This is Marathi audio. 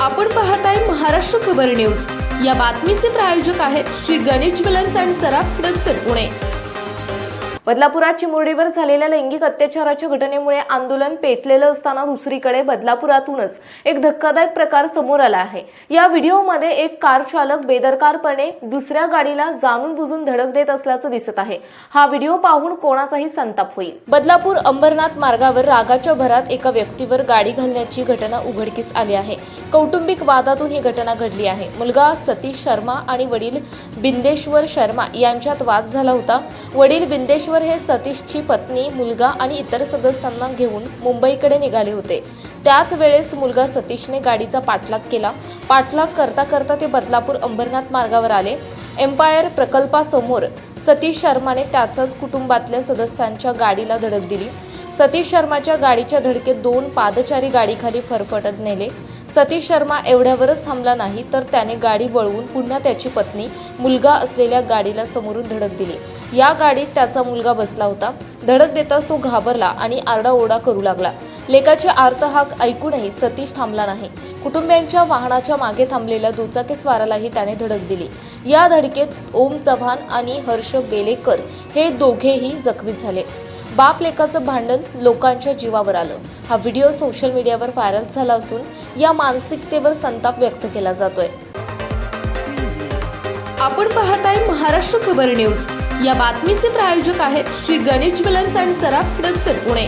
आपण पाहताय महाराष्ट्र खबर न्यूज। या बातमीचे प्रायोजक आहेत श्री गणेश ज्वेलर्स अँड सराफ हडपसर पुणे। बदलापुरात चिमुरडीवर झालेल्या लैंगिक अत्याचाराच्या घटनेमुळे आंदोलन पेटलेलं असताना दुसरीकडे बदलापुरातूनच एक धक्कादायक प्रकार समोर आला आहे। या व्हिडिओमध्ये एक कार चालक बेदरकारपणे दुसऱ्या गाडीला जाणून बुजून धडक देत असल्याचं दिसत आहे। हा व्हिडिओ पाहून कोणाचाही संताप होईल। बदलापूर अंबरनाथ मार्गावर रागाच्या भरात एका व्यक्तीवर गाडी घालण्याची घटना उघडकीस आली आहे। कौटुंबिक वादातून ही घटना घडली आहे। मुलगा सतीश शर्मा आणि वडील बिंदेश्वर शर्मा यांच्यात वाद झाला होता। वडील बिंदेश्वर हे सतीशची पत्नी, मुलगा आणि इतर सदस्यांना घेऊन मुंबईकडे निघाले होते। त्याच वेळेस मुलगा सतीशने गाडीचा पाठलाग केला। पाठलाग करता करता ते बदलापूर अंबरनाथ मार्गावर आले। एम्पायर प्रकल्पासमोर सतीश शर्माने त्याच्याच कुटुंबातल्या सदस्यांच्या गाडीला धडक दिली। सतीश शर्माच्या गाडीच्या धडकेत 2 पादचारी गाडीखाली फरफटत नेले। सतीश शर्मा एवढ्यावरच थांबला नाही तर त्याने गाडी वळवून पुन्हा त्याची पत्नी, मुलगा असलेल्या गाडीला समोरून धडक दिली। या गाडीत त्याचा मुलगा बसला होता। धडक देताच तो घाबरला आणि आरडाओरडा करू लागला। लेकाचे आर्तहाक ऐकूनही सतीश थांबला नाही। कुटुंबियांच्या वाहनाच्या मागे थांबलेल्या दुचाकीस्वारालाही त्याने धडक दिली। या धडकेत ओम चव्हाण आणि हर्ष बेलेकर हे दोघेही जखमी झाले। बाप लेकाचं भांडण लोकांच्या जीवावर आलं। हा व्हिडिओ सोशल मीडियावर व्हायरल झाला असून या मानसिकतेवर संताप व्यक्त केला जातोय। आपण पाहताय महाराष्ट्र खबर न्यूज। या बातमीचे प्रायोजक आहेत Shri Ganesh jewellers and Saraf Hadapsar Pune.